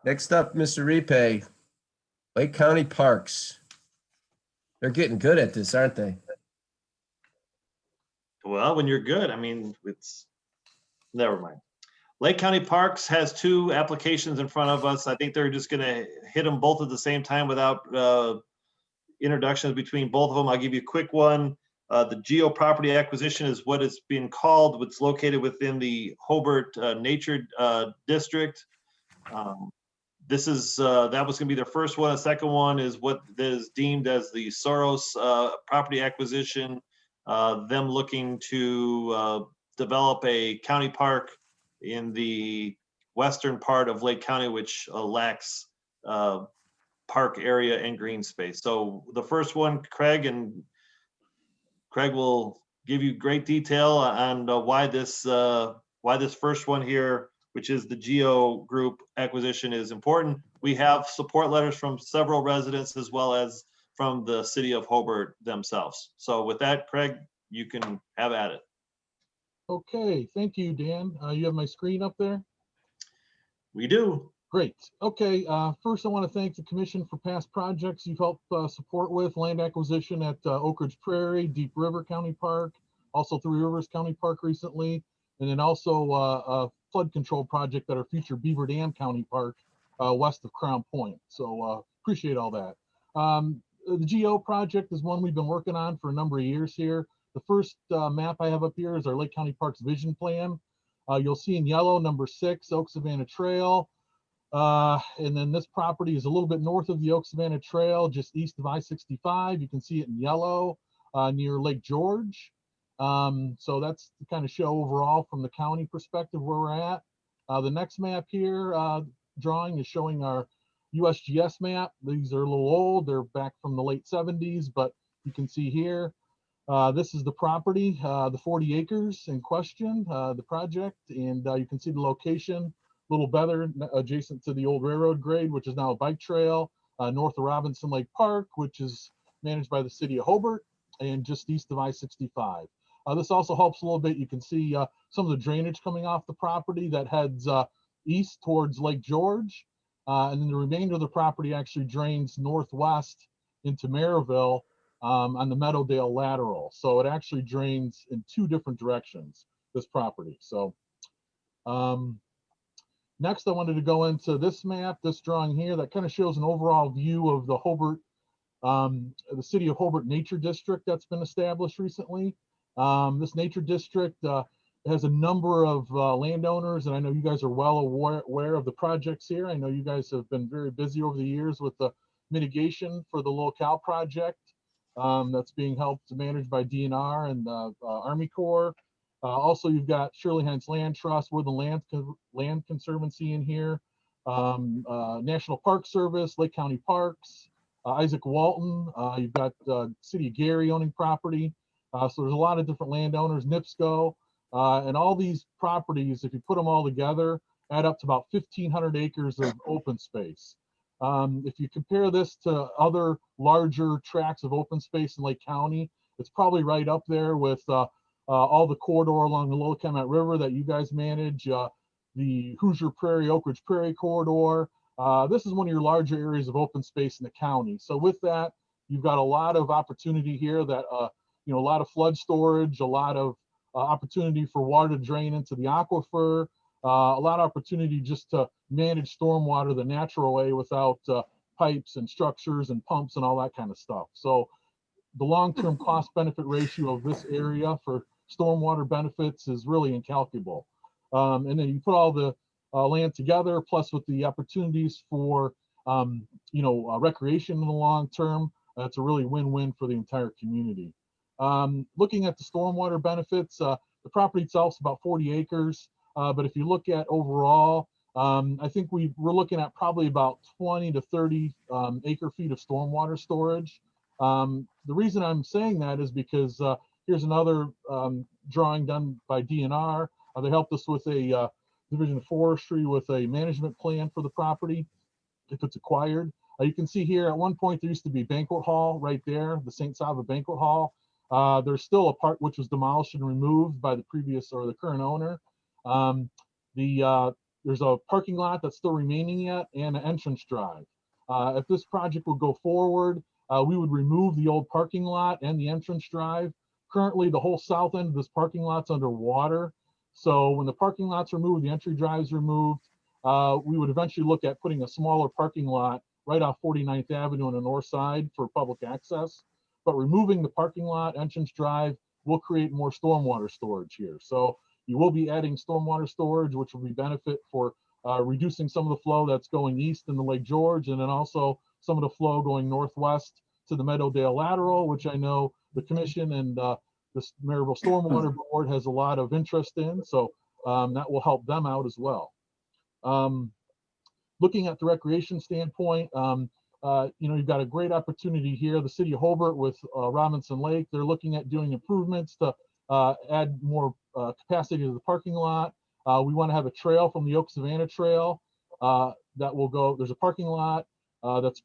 Next up, Mr. Repay, Lake County Parks. They're getting good at this, aren't they? Well, when you're good, I mean, it's never mind. Lake County Parks has 2 applications in front of us. I think they're just going to hit them both at the same time without introductions between both of them. I'll give you a quick one. The Geo property acquisition is what it's being called. It's located within the Hobart Nature District. This is that was going to be their first one. The second one is what is deemed as the Soros property acquisition. Them looking to develop a county park in the western part of Lake County, which lacks park area and green space. So the first one, Craig will give you great detail on why this first one here, which is the Geo Group acquisition, is important. We have support letters from several residents as well as from the city of Hobart themselves. So with that, Craig, you can have at it. Okay, thank you, Dan. You have my screen up there? We do. Great. Okay, first I want to thank the commission for past projects you've helped support with land acquisition at Oak Ridge Prairie, Deep River County Park, also Three Rivers County Park recently, and then also a flood control project at our future Beaver Dam County Park west of Crown Point. So appreciate all that. The Geo project is one we've been working on for a number of years here. The first map I have up here is our Lake County Parks vision plan. You'll see in yellow, number 6, Oak Savannah Trail. And then this property is a little bit north of the Oak Savannah Trail, just east of I-65. You can see it in yellow near Lake George. So that's to kind of show overall from the county perspective where we're at. The next map here, drawing, is showing our USGS map. These are a little old. They're back from the late 70s, but you can see here, this is the property, the 40 acres in question, the project, and you can see the location. Little better adjacent to the old railroad grade, which is now a bike trail, north of Robinson Lake Park, which is managed by the city of Hobart, and just east of I-65. This also helps a little bit. You can see some of the drainage coming off the property that heads east towards Lake George, and then the remainder of the property actually drains northwest into Maryville on the Meadowdale lateral. So it actually drains in 2 different directions, this property. So next, I wanted to go into this map, this drawing here, that kind of shows an overall view of the Hobart, the city of Hobart Nature District that's been established recently. This Nature District has a number of landowners, and I know you guys are well aware of the projects here. I know you guys have been very busy over the years with the mitigation for the Locale project that's being helped managed by DNR and the Army Corps. Also, you've got Shirley Hines Land Trust, Woodland Land Conservancy in here, National Park Service, Lake County Parks, Isaac Walton. You've got City of Gary owning property. So there's a lot of different landowners, NIPSCO, and all these properties, if you put them all together, add up to about 1,500 acres of open space. If you compare this to other larger tracts of open space in Lake County, it's probably right up there with all the corridor along the Lower Calumet River that you guys manage, the Hoosier Prairie, Oak Ridge Prairie corridor. This is one of your larger areas of open space in the county. So with that, you've got a lot of opportunity here that, a lot of flood storage, a lot of opportunity for water to drain into the aquifer, a lot of opportunity just to manage stormwater the natural way without pipes and structures and pumps and all that kind of stuff. So the long-term cost benefit ratio of this area for stormwater benefits is really incalculable. And then you put all the land together, plus with the opportunities for, recreation in the long term, it's a really win-win for the entire community. Looking at the stormwater benefits, the property itself is about 40 acres. But if you look at overall, I think we're looking at probably about 20 to 30 acre feet of stormwater storage. The reason I'm saying that is because here's another drawing done by DNR. They helped us with a Division of Forestry with a management plan for the property if it's acquired. You can see here at one point there used to be a banquet hall right there, the St. Sava Banquet Hall. There's still a part which was demolished and removed by the previous or the current owner. The There's a parking lot that's still remaining yet and an entrance drive. If this project would go forward, we would remove the old parking lot and the entrance drive. Currently, the whole south end of this parking lot's underwater. So when the parking lot's removed, the entry drive's removed, we would eventually look at putting a smaller parking lot right off 49th Avenue on the north side for public access. But removing the parking lot, entrance drive, will create more stormwater storage here. So you will be adding stormwater storage, which will be benefit for reducing some of the flow that's going east in the Lake George, and then also some of the flow going northwest to the Meadowdale lateral, which I know the commission and the Maryville Stormwater Board has a lot of interest in. So that will help them out as well. Looking at the recreation standpoint, you've got a great opportunity here. The city of Hobart with Robinson Lake, they're looking at doing improvements to add more capacity to the parking lot. We want to have a trail from the Oak Savannah Trail that will go. There's a parking lot that's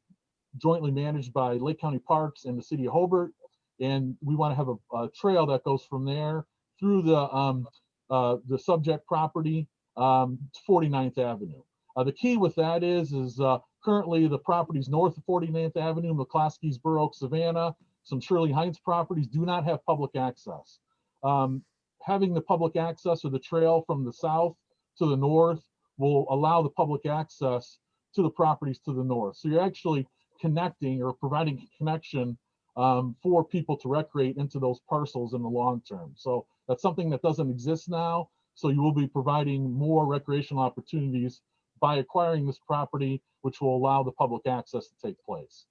jointly managed by Lake County Parks and the city of Hobart, and we want to have a trail that goes from there through the subject property to 49th Avenue. The key with that is currently the properties north of 49th Avenue, McCloskey's, Burr Oak, Savannah, some Shirley Heights properties do not have public access. Having the public access or the trail from the south to the north will allow the public access to the properties to the north. So you're actually connecting or providing a connection for people to recreate into those parcels in the long term. So that's something that doesn't exist now. So you will be providing more recreational opportunities by acquiring this property, which will allow the public access to take place.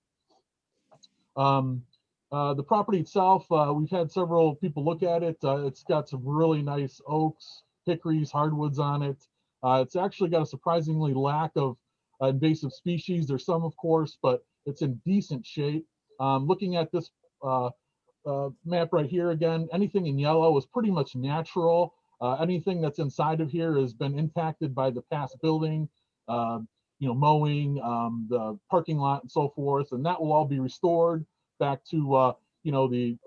The property itself, we've had several people look at it. It's got some really nice oaks, hickories, hardwoods on it. It's actually got a surprisingly lack of invasive species. There's some, of course, but it's in decent shape. Looking at this map right here again, anything in yellow is pretty much natural. Anything that's inside of here has been impacted by the past building, mowing, the parking lot and so forth, and that will all be restored back to the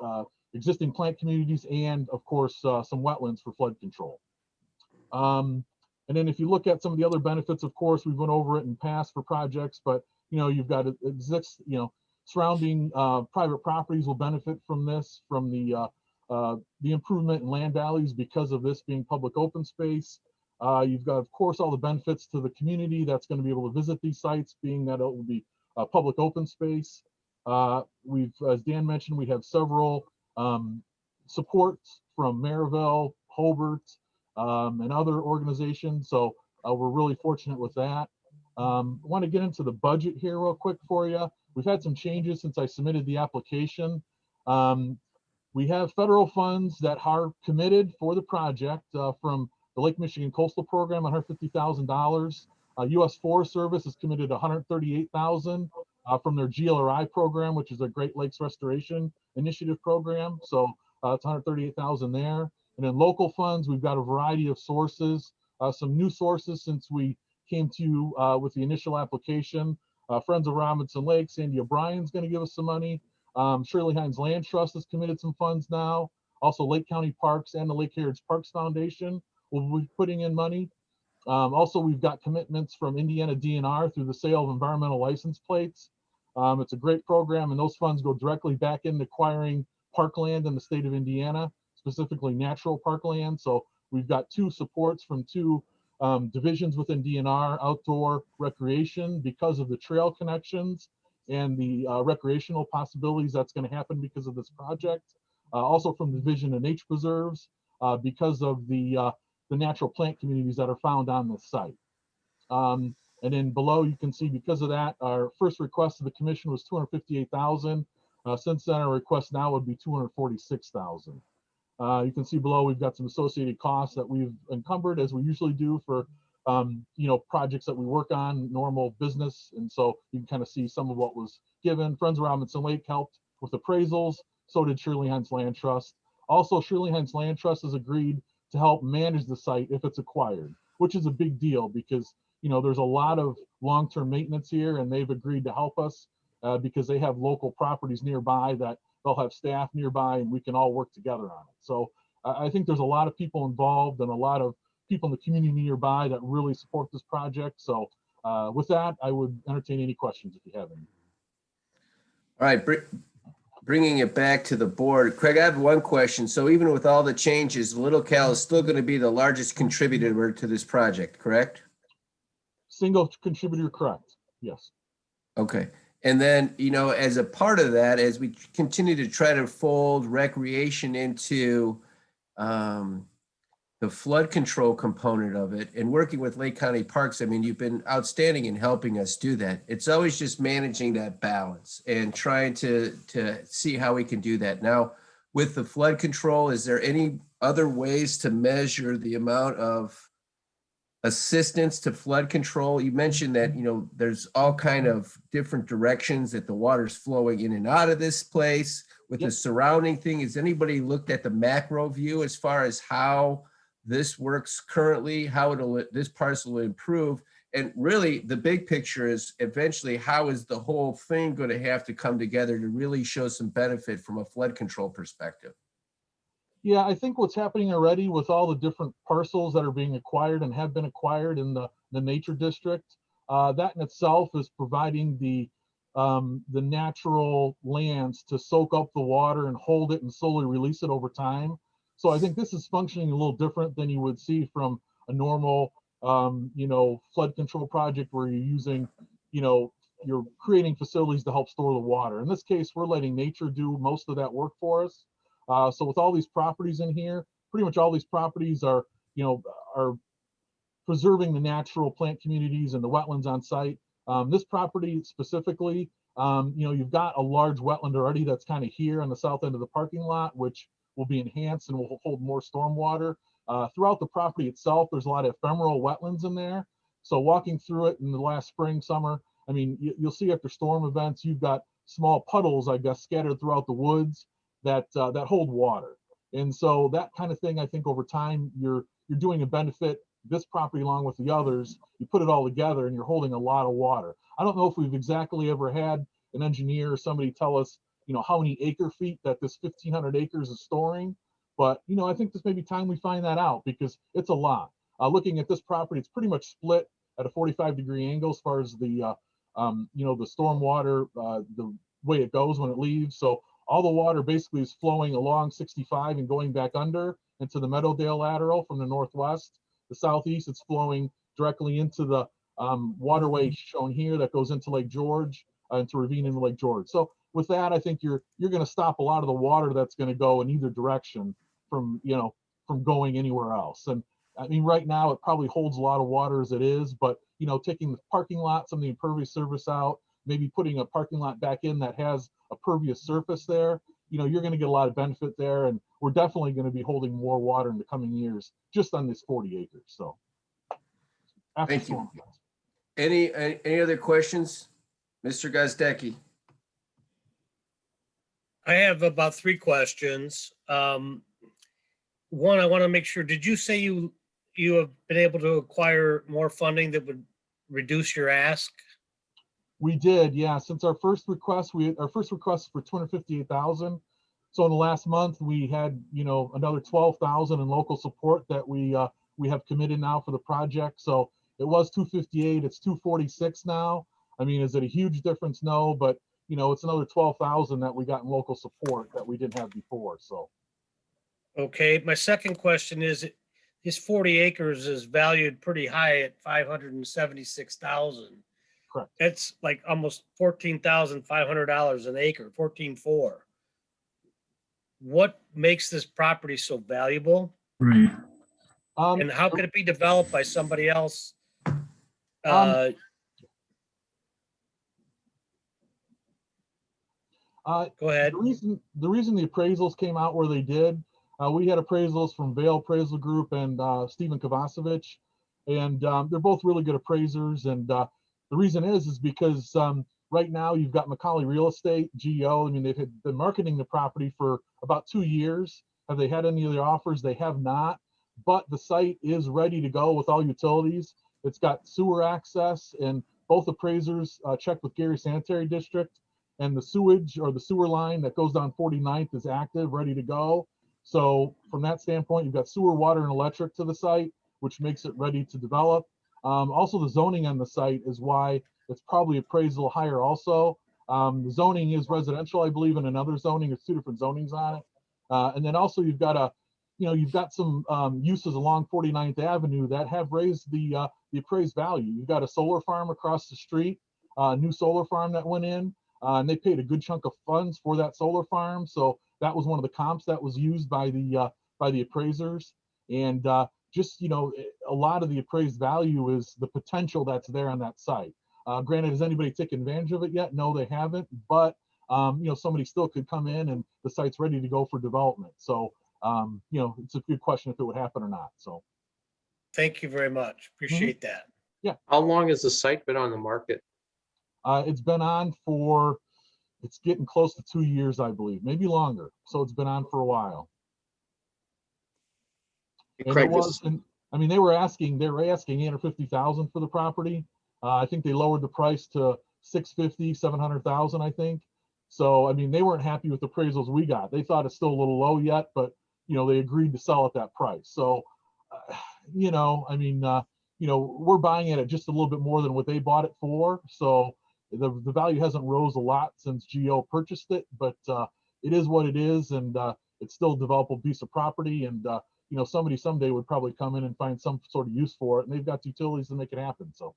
existing plant communities and of course some wetlands for flood control. And then if you look at some of the other benefits, of course, we've went over it in past for projects, but you've got surrounding private properties will benefit from this, from the improvement in land values because of this being public open space. You've got, of course, all the benefits to the community that's going to be able to visit these sites, being that it will be public open space. As Dan mentioned, we have several supports from Maryville, Hobart, and other organizations. So we're really fortunate with that. I want to get into the budget here real quick for you. We've had some changes since I submitted the application. We have federal funds that are committed for the project from the Lake Michigan Coastal Program, $150,000. U.S. Forest Service is committed $138,000 from their GLRI program, which is a Great Lakes Restoration Initiative program. So it's $138,000 there. And then local funds, we've got a variety of sources, some new sources since we came to you with the initial application. Friends of Robinson Lake, Sandy O'Brien's going to give us some money. Shirley Hines Land Trust has committed some funds now. Also, Lake County Parks and the Lake Heritage Parks Foundation will be putting in money. Also, we've got commitments from Indiana DNR through the sale of environmental license plates. It's a great program, and those funds go directly back into acquiring parkland in the state of Indiana, specifically natural parkland. So we've got two supports from two divisions within DNR, outdoor recreation, because of the trail connections and the recreational possibilities that's going to happen because of this project. Also from the Division of Nature Preserves, because of the natural plant communities that are found on this site. And then below you can see, because of that, our first request to the commission was $258,000. Since then, our request now would be $246,000. You can see below we've got some associated costs that we've encumbered, as we usually do for projects that we work on, normal business. And so you can kind of see some of what was given. Friends of Robinson Lake helped with appraisals. So did Shirley Hines Land Trust. Also, Shirley Hines Land Trust has agreed to help manage the site if it's acquired, which is a big deal because there's a lot of long-term maintenance here, and they've agreed to help us because they have local properties nearby that they'll have staff nearby, and we can all work together on it. So I think there's a lot of people involved and a lot of people in the community nearby that really support this project. So with that, I would entertain any questions if you have any. All right, bringing it back to the board. Craig, I have one question. So even with all the changes, Little Cal is still going to be the largest contributor to this project, correct? Single contributor, correct. Yes. Okay. And then, you know, as a part of that, as we continue to try to fold recreation into the flood control component of it and working with Lake County Parks, I mean, you've been outstanding in helping us do that. It's always just managing that balance and trying to see how we can do that. Now, with the flood control, is there any other ways to measure the amount of assistance to flood control? You mentioned that, you know, there's all kind of different directions that the water's flowing in and out of this place with the surrounding thing. Has anybody looked at the macro view as far as how this works currently, how this parcel will improve? And really the big picture is eventually how is the whole thing going to have to come together to really show some benefit from a flood control perspective? Yeah, I think what's happening already with all the different parcels that are being acquired and have been acquired in the nature district, that in itself is providing the natural lands to soak up the water and hold it and slowly release it over time. So I think this is functioning a little different than you would see from a normal, you know, flood control project where you're using, you know, you're creating facilities to help store the water. In this case, we're letting nature do most of that work for us. So with all these properties in here, pretty much all these properties are, you know, are preserving the natural plant communities and the wetlands on site. This property specifically, you know, you've got a large wetland already that's kind of here on the south end of the parking lot, which will be enhanced and will hold more stormwater. Throughout the property itself, there's a lot of ephemeral wetlands in there. So walking through it in the last spring, summer, I mean, you'll see after storm events, you've got small puddles, I guess, scattered throughout the woods that hold water. And so that kind of thing, I think over time, you're doing a benefit this property along with the others. You put it all together and you're holding a lot of water. I don't know if we've exactly ever had an engineer or somebody tell us, you know, how many acre feet that this 1,500 acres is storing. But, you know, I think this may be time we find that out because it's a lot. Looking at this property, it's pretty much split at a 45-degree angle as far as the, you know, the storm water, the way it goes when it leaves. So all the water basically is flowing along 65 and going back under into the Meadowdale lateral from the northwest. The southeast, it's flowing directly into the waterway shown here that goes into Lake George, into ravine into Lake George. So with that, I think you're going to stop a lot of the water that's going to go in either direction from, you know, from going anywhere else. And I mean, right now it probably holds a lot of water as it is, but, you know, taking the parking lot, some of the impervious surface out, maybe putting a parking lot back in that has a pervious surface there, you know, you're going to get a lot of benefit there. And we're definitely going to be holding more water in the coming years just on this 40 acres. So Thank you. Any other questions? Mr. Gozdecki? I have about 3 questions. One, I want to make sure, did you say you have been able to acquire more funding that would reduce your ask? We did, yeah. Since our first request, our first request for 258,000. So in the last month, we had, you know, another 12,000 in local support that we have committed now for the project. So it was 258, it's 246 now. I mean, is it a huge difference? No, but you know, it's another 12,000 that we got in local support that we didn't have before. So. Okay, my second question is, this 40 acres is valued pretty high at 576,000. Correct. It's like almost $14,500 an acre, 14.4. What makes this property so valuable? Right. And how could it be developed by somebody else? Go ahead. The reason the appraisals came out where they did, we had appraisals from Vail Appraisal Group and Stephen Kovacevic, and they're both really good appraisers. And the reason is because right now you've got Macaulay Real Estate, Geo. I mean, they've been marketing the property for about 2 years. Have they had any of their offers? They have not. But the site is ready to go with all utilities. It's got sewer access, and both appraisers checked with Gary Sanitary District, and the sewage or the sewer line that goes down 49th is active, ready to go. So from that standpoint, you've got sewer, water, and electric to the site. which makes it ready to develop. Also, the zoning on the site is why it's probably appraised a little higher also. The zoning is residential, I believe, in another zoning. It's 2 different zonings on it. And then also you've got you've got some uses along 49th Avenue that have raised the appraised value. You've got a solar farm across the street, a new solar farm that went in, and they paid a good chunk of funds for that solar farm. So that was one of the comps that was used by the appraisers. And just, a lot of the appraised value is the potential that's there on that site. Granted, has anybody taken advantage of it yet? No, they haven't. But somebody still could come in and the site's ready to go for development. So it's a good question if it would happen or not. So Thank you very much. Appreciate that. How long has the site been on the market? it's been on for, it's getting close to 2 years, I believe, maybe longer. So it's been on for a while. And Craig, it was, and I mean, they were asking 850,000 for the property. I think they lowered the price to 650, 700,000, I think. So, I mean, they weren't happy with the appraisals we got. They thought it's still a little low yet, but, they agreed to sell at that price. So, I mean, we're buying it at just a little bit more than what they bought it for. So the value hasn't rose a lot since Geo purchased it, but it is what it is. And it's still a developable piece of property. And, somebody someday would probably come in and find some sort of use for it. And they've got the utilities to make it happen. So.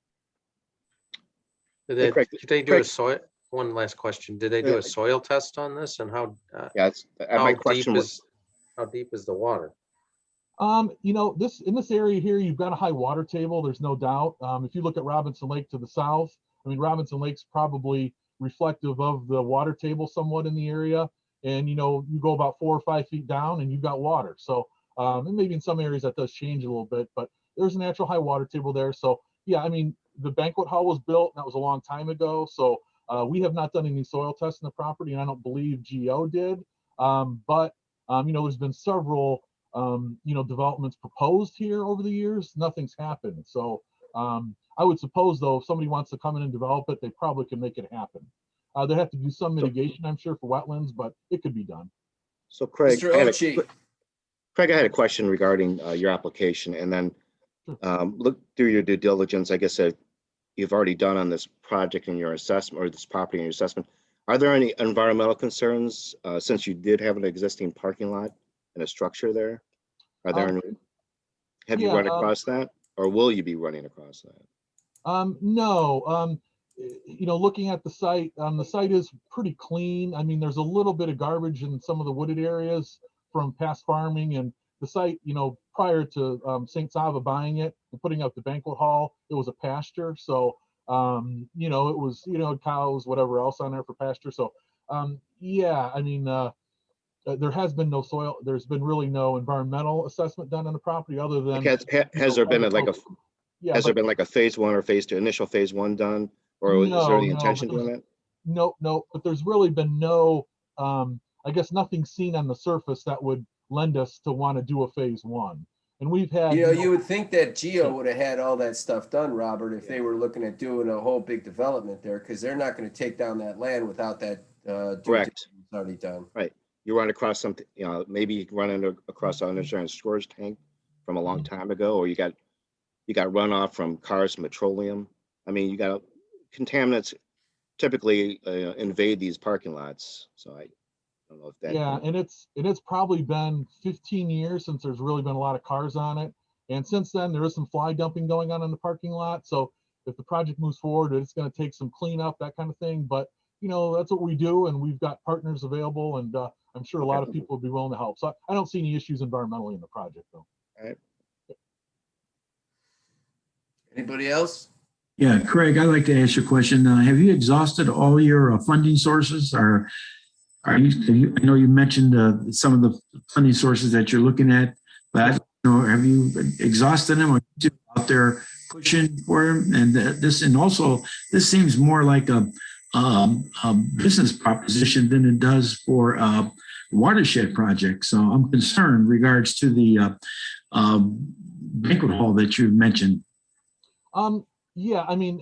Did Craig, they do a soil? One last question. Did they do a soil test on this, and how? Yeah, my question was, how deep is the water? In this area here, you've got a high water table. There's no doubt. If you look at Robinson Lake to the south, I mean, Robinson Lake's probably reflective of the water table somewhat in the area. And, you go about 4 or 5 feet down and you've got water. So, and maybe in some areas that does change a little bit, but there's a natural high water table there. So, yeah, I mean, the banquet hall was built, and that was a long time ago. So we have not done any soil tests in the property, and I don't believe Geo did. But there's been several, developments proposed here over the years. Nothing's happened. So I would suppose, though, if somebody wants to come in and develop it, they probably can make it happen. They have to do some mitigation, I'm sure, for wetlands, but it could be done. so Craig, Mr. Ochi. I had a question regarding your application, and then look through your due diligence, I guess, that you've already done on this project in your assessment, or this property in your assessment. Are there any environmental concerns since you did have an existing parking lot and a structure there? Are there any, have you run across that, or will you be running across that? No. Looking at the site is pretty clean. I mean, there's a little bit of garbage in some of the wooded areas from past farming, and the site, prior to St. Sava buying it and putting up the banquet hall, it was a pasture. So, it was, cows, whatever else on there for pasture. So, yeah, I mean, there has been no soil. There's been really no environmental assessment done on the property other than. Has there been has there been like a phase 1 or phase 2, initial phase 1 done, or is there any intention doing that? No, but there's really been no, I guess nothing seen on the surface that would lend us to want to do a phase 1. And we've had, You would think that Geo would have had all that stuff done, Robert, if they were looking at doing a whole big development there, because they're not going to take down that land without that due Correct. diligence already done. Right. You run across something, maybe you run across an underground storage tank from a long time ago, or you got runoff from cars and petroleum. I mean, you got contaminants typically invade these parking lots. So I don't know if that. Yeah, and it's probably been 15 years since there's really been a lot of cars on it. And since then, there is some fly dumping going on in the parking lot. So if the project moves forward, it's going to take some cleanup, that kind of thing. But, that's what we do. And we've got partners available. And I'm sure a lot of people would be willing to help. So I don't see any issues environmentally in the project, though. All right. Anybody else? Yeah, Craig, I'd like to ask you a question. Have you exhausted all your funding sources, or I know you mentioned some of the funding sources that you're looking at, but have you exhausted them, or are you out there pushing for them? And this seems more like a business proposition than it does for a watershed project. So I'm concerned in regards to the banquet hall that you mentioned. Yeah, I mean,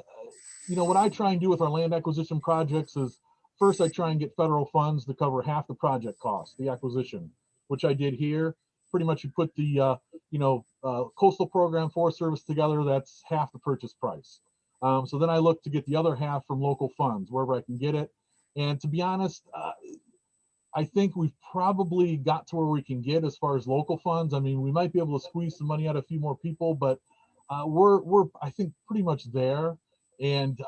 what I try and do with our land acquisition projects is first I try and get federal funds to cover half the project cost, the acquisition, which I did here. pretty much you put the, coastal program Forest Service together, that's half the purchase price. So then I look to get the other half from local funds, wherever I can get it. And to be honest, I think we've probably got to where we can get as far as local funds. I mean, we might be able to squeeze some money out of a few more people, but we're I think pretty much there. And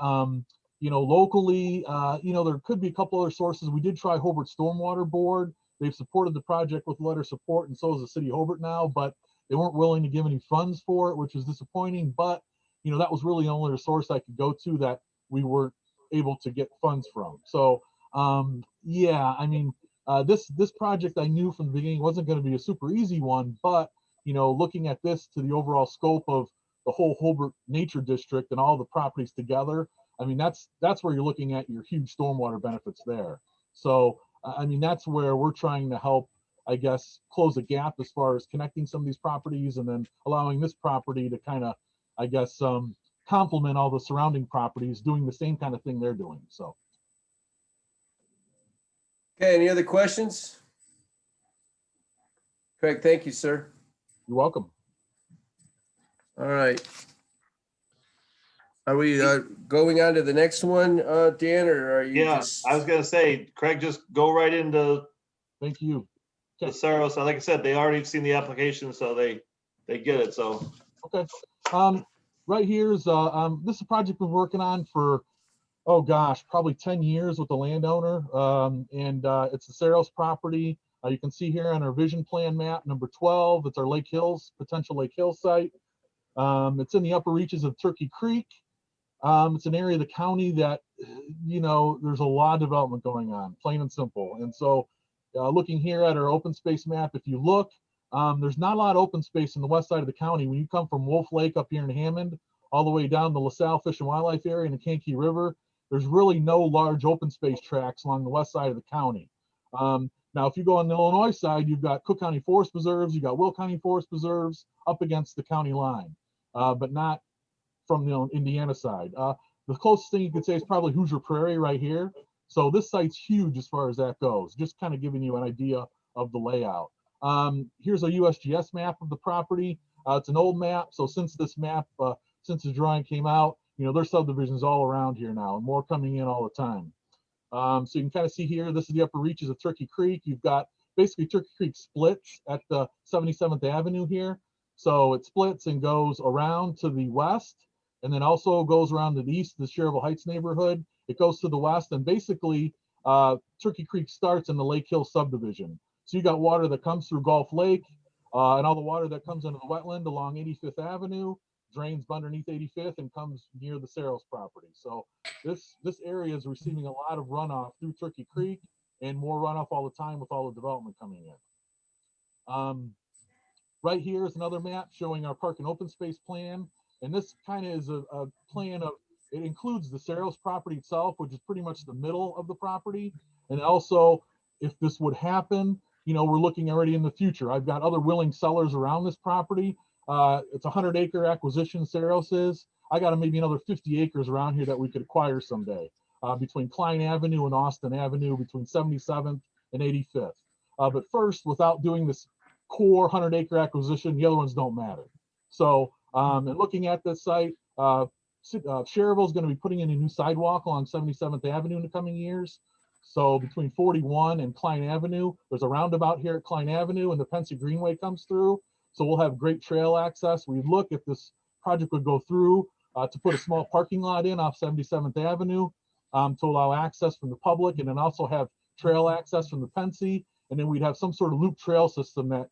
locally, there could be a couple other sources. We did try Hobart Stormwater Board. They've supported the project with letter of support, and so is the city of Hobart now, but they weren't willing to give any funds for it, which was disappointing. But that was really the only resource I could go to that we weren't able to get funds from. So yeah, I mean, this project I knew from the beginning wasn't going to be a super easy one, but looking at this to the overall scope of the whole Hobart Nature District and all the properties together, I mean, that's where you're looking at your huge stormwater benefits there. So I mean, that's where we're trying to help, I guess, close a gap as far as connecting some of these properties and then allowing this property to kind of, I guess, complement all the surrounding properties doing the same kind of thing they're doing. So. Okay, any other questions? Craig, thank you, sir. You're welcome. All right. Are we going on to the next one, Dan, or are you Yeah, just? I was gonna say, Craig, just go right into Thank you. the Saros. Like I said, they already seen the application, so they get it. So Okay. Right here's this is a project we've been working on for, oh gosh, probably 10 years with the landowner. And it's the Saros property. You can see here on our vision plan map, number 12, it's our Lake Hills, potential Lake Hills site. It's in the upper reaches of Turkey Creek. It's an area of the county that, there's a lot of development going on, plain and simple. And so looking here at our open space map, if you look, there's not a lot of open space in the west side of the county. When you come from Wolf Lake up here in Hammond, all the way down the LaSalle Fish and Wildlife area and the Kankakee River, there's really no large open space tracts along the west side of the county. Now, if you go on the Illinois side, you've got Cook County Forest Preserves, you've got Will County Forest Preserves up against the county line, but not from the Indiana side. The closest thing you could say is probably Hoosier Prairie right here. So this site's huge as far as that goes, just kind of giving you an idea of the layout. Here's a USGS map of the property. It's an old map, so since this map, since the drawing came out, there's subdivisions all around here now, and more coming in all the time. So you can kind of see here, this is the upper reaches of Turkey Creek. You've got basically Turkey Creek splits at the 77th Avenue here. So it splits and goes around to the west, and then also goes around to the east, the Cherville Heights neighborhood. It goes to the west, and basically Turkey Creek starts in the Lake Hill subdivision. So you got water that comes through Gulf Lake, and all the water that comes into the wetland along 85th Avenue, drains underneath 85th and comes near the Saros property. So this area is receiving a lot of runoff through Turkey Creek, and more runoff all the time with all the development coming in. Right here is another map showing our park and open space plan. And this kind of is a plan of, it includes the Saros property itself, which is pretty much the middle of the property. And also, if this would happen, we're looking already in the future. I've got other willing sellers around this property. It's a 100-acre acquisition, Saros is. I got maybe another 50 acres around here that we could acquire someday, between Klein Avenue and Austin Avenue, between 77th and 85th. But first, without doing this core 100-acre acquisition, the other ones don't matter. So, and looking at this site, Cherville is going to be putting in a new sidewalk along 77th Avenue in the coming years. So between 41 and Klein Avenue, there's a roundabout here at Klein Avenue, and the Pensy Greenway comes through. So we'll have great trail access. We look if this project would go through to put a small parking lot in off 77th Avenue to allow access from the public, and then also have trail access from the Pensy. And then we'd have some sort of loop trail system that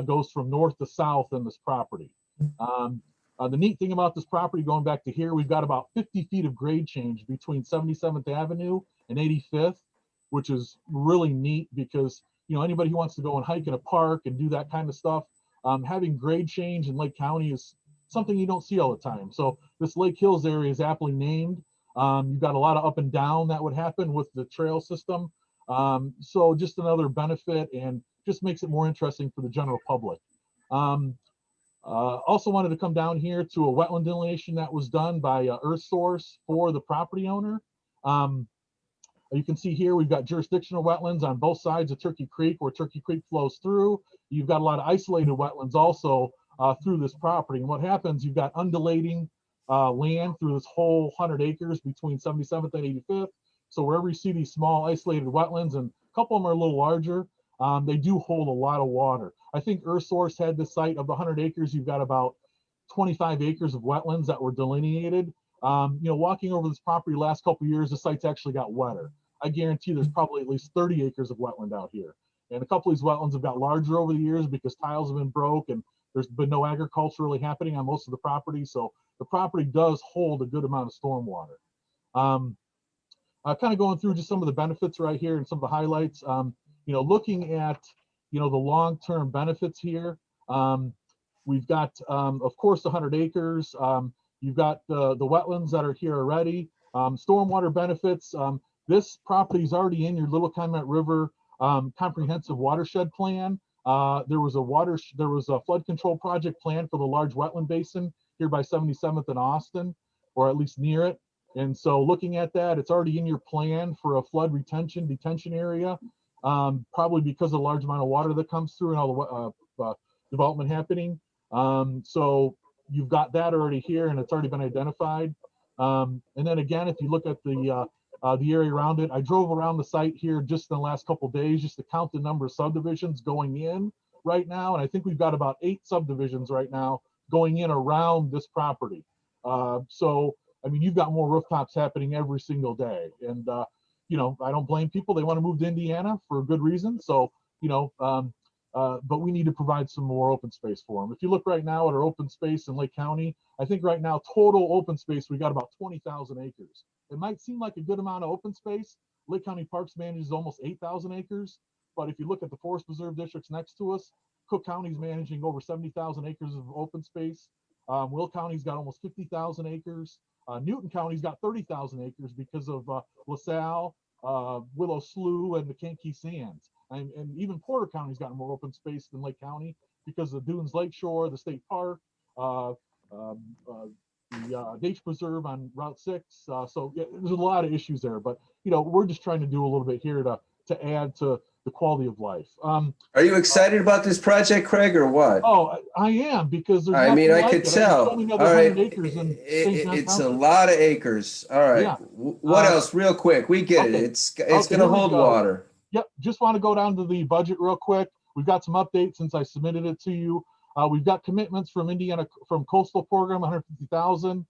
goes from north to south in this property. The neat thing about this property, going back to here, we've got about 50 feet of grade change between 77th Avenue and 85th, which is really neat because, anybody who wants to go and hike in a park and do that kind of stuff, having grade change in Lake County is something you don't see all the time. So this Lake Hills area is aptly named. You've got a lot of up and down that would happen with the trail system. So just another benefit, and just makes it more interesting for the general public. Also wanted to come down here to a wetland delineation that was done by Earth Source for the property owner. You can see here, we've got jurisdictional wetlands on both sides of Turkey Creek where Turkey Creek flows through. You've got a lot of isolated wetlands also through this property. And what happens, you've got undulating land through this whole 100 acres between 77th and 85th. So wherever you see these small isolated wetlands, and a couple of them are a little larger, they do hold a lot of water. I think Earthsource had the site of the 100 acres. You've got about 25 acres of wetlands that were delineated. Walking over this property last couple of years, the site's actually got wetter. I guarantee there's probably at least 30 acres of wetland out here. And a couple of these wetlands have got larger over the years because tiles have been broke and there's been no agriculture really happening on most of the property. So the property does hold a good amount of stormwater. Kind of going through just some of the benefits right here and some of the highlights. Looking at, the long-term benefits here. We've got, of course, the 100 acres. You've got the wetlands that are here already. Stormwater benefits. This property is already in your Little Calumet River comprehensive watershed plan. There was a flood control project plan for the large wetland basin here by 77th and Austin, or at least near it. And so looking at that, it's already in your plan for a flood detention area, probably because of the large amount of water that comes through and all the development happening. So you've got that already here and it's already been identified. And then again, if you look at the area around it, I drove around the site here just in the last couple of days just to count the number of subdivisions going in right now. And I think we've got about 8 subdivisions right now going in around this property. So, I mean, you've got more rooftops happening every single day. And, I don't blame people. They want to move to Indiana for a good reason. So, but we need to provide some more open space for them. If you look right now at our open space in Lake County, I think right now total open space, we got about 20,000 acres. It might seem like a good amount of open space. Lake County Parks manages almost 8,000 acres. But if you look at the forest preserve districts next to us, Cook County's managing over 70,000 acres of open space. Will County's got almost 50,000 acres. Newton County's got 30,000 acres because of LaSalle, Willow Slough, and the Kankakee Sands. And even Porter County's got more open space than Lake County because of Dunes Lakeshore, the state park, the Nature Preserve on Route 6. So yeah, there's a lot of issues there, but we're just trying to do a little bit here to add to the quality of life. Are you excited about this project, Craig, or what? Oh, I am, because there's I mean, I nothing could like it. tell. Show me All another right. 100 acres in St. John It's a Township. lot of acres. All right. Yeah. What else? Real quick. We get it. Okay. It's Okay, going to here we hold go. water. Yep, just want to go down to the budget real quick. We've got some updates since I submitted it to you. We've got commitments from Indiana, from Coastal Program, 150,000.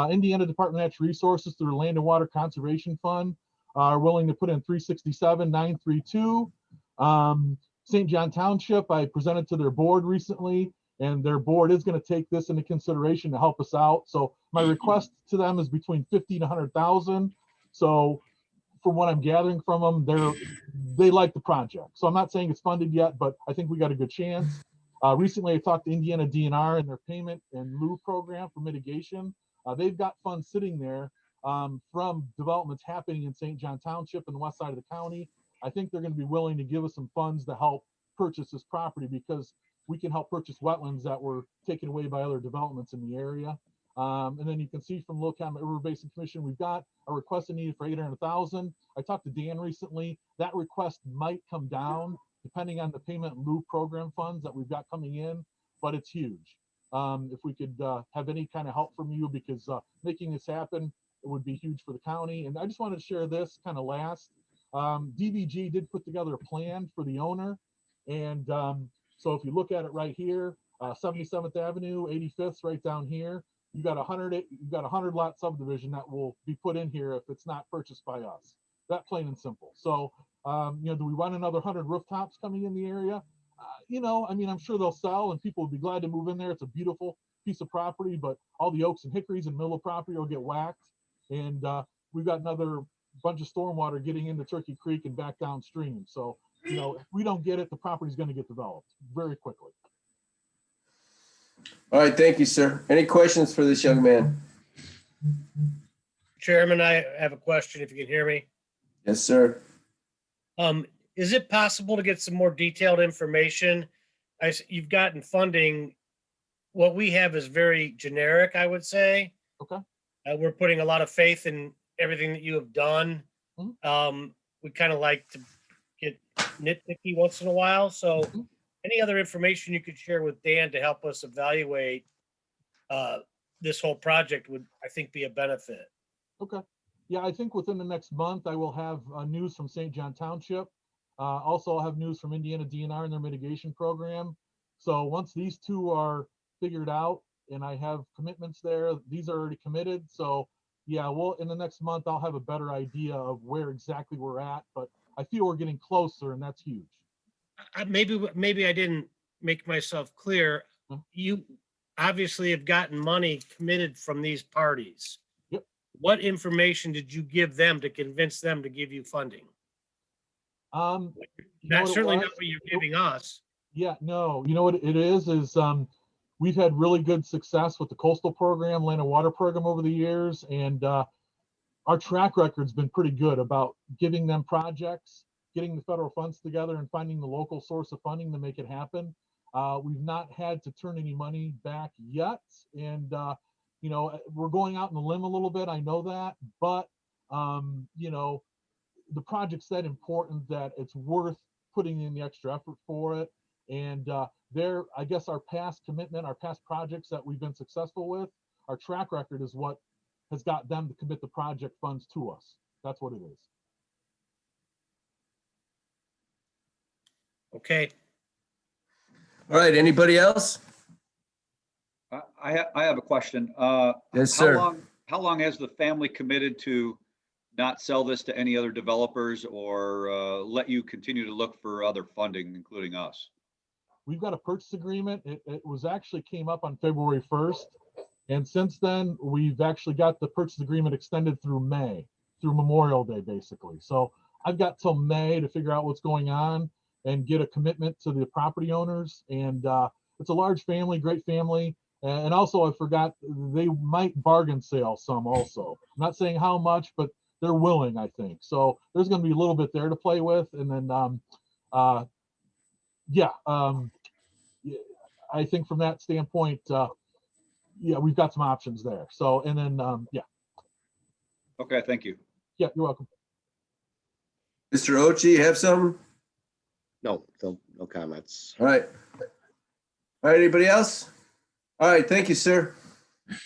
Indiana Department of Natural Resources through the Land and Water Conservation Fund are willing to put in 367,932. St. John Township, I presented to their board recently, and their board is going to take this into consideration to help us out. So my request to them is between 50 and 100,000. So from what I'm gathering from them, they like the project. So I'm not saying it's funded yet, but I think we got a good chance. Recently, I talked to Indiana DNR and their payment and lieu program for mitigation. They've got funds sitting there from developments happening in St. John Township and the west side of the county. I think they're going to be willing to give us some funds to help purchase this property because we can help purchase wetlands that were taken away by other developments in the area. And then you can see from Little Calumet River Basin Commission, we've got a request needed for 800,000. I talked to Dan recently. That request might come down depending on the payment in lieu program funds that we've got coming in, but it's huge. If we could have any kind of help from you, because making this happen, it would be huge for the county. And I just wanted to share this kind of last. DVG did put together a plan for the owner. And so if you look at it right here, 77th Avenue, 85th, right down here, you've got a 100 lot subdivision that will be put in here if it's not purchased by us. That plain and simple. So, do we want another 100 rooftops coming in the area? I mean, I'm sure they'll sell and people will be glad to move in there. It's a beautiful piece of property, but all the oaks and hickories in the middle of property will get whacked. And we've got another bunch of stormwater getting into Turkey Creek and back downstream. So, if we don't get it, the property's going to get developed very quickly. All right. Thank you, sir. Any questions for this young man? Chairman, I have a question, if you can hear me. Yes, sir. Is it possible to get some more detailed information? You've gotten funding. What we have is very generic, I would say. Okay. We're putting a lot of faith in everything that you have done. We kind of like to get nitpicky once in a while. So Mhm. any other information you could share with Dan to help us evaluate this whole project would, I think, be a benefit. Okay. Yeah, I think within the next month, I will have news from St. John Township. Also, I'll have news from Indiana DNR and their mitigation program. So once these two are figured out and I have commitments there, these are already committed. So yeah, well, in the next month, I'll have a better idea of where exactly we're at, but I feel we're getting closer and that's huge. Maybe I didn't make myself clear. Mhm. You obviously have gotten money committed from these parties. Yep. What information did you give them to convince them to give you funding? You know Not what it certainly was? not what you're giving us. Yeah, no, you know what it is we've had really good success with the coastal program, land and water program over the years, and our track record's been pretty good about giving them projects, getting the federal funds together and finding the local source of funding to make it happen. We've not had to turn any money back yet. And, you know, we're going out on a limb a little bit. I know that, but, you know, the project's that important that it's worth putting in the extra effort for it. And I guess our past commitment, our past projects that we've been successful with, our track record is what has got them to commit the project funds to us. That's what it is. Okay. All right, anybody else? I have a question. Yes, sir. How long has the family committed to not sell this to any other developers or let you continue to look for other funding, including us? We've got a purchase agreement. It was actually came up on February 1st. And since then, we've actually got the purchase agreement extended through May, through Memorial Day, basically. So I've got till May to figure out what's going on and get a commitment to the property owners. And it's a large family, great family. And also, I forgot, they might bargain sale some also. I'm not saying how much, but they're willing, I think. So there's going to be a little bit there to play with. And then, yeah, I think from that standpoint, yeah, we've got some options there. So, and then, yeah. Okay, thank you. Yeah, you're welcome. Mr. Ochi, you have something? No, no comments. All right. All right, anybody else? All right, thank you, sir.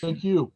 Thank you.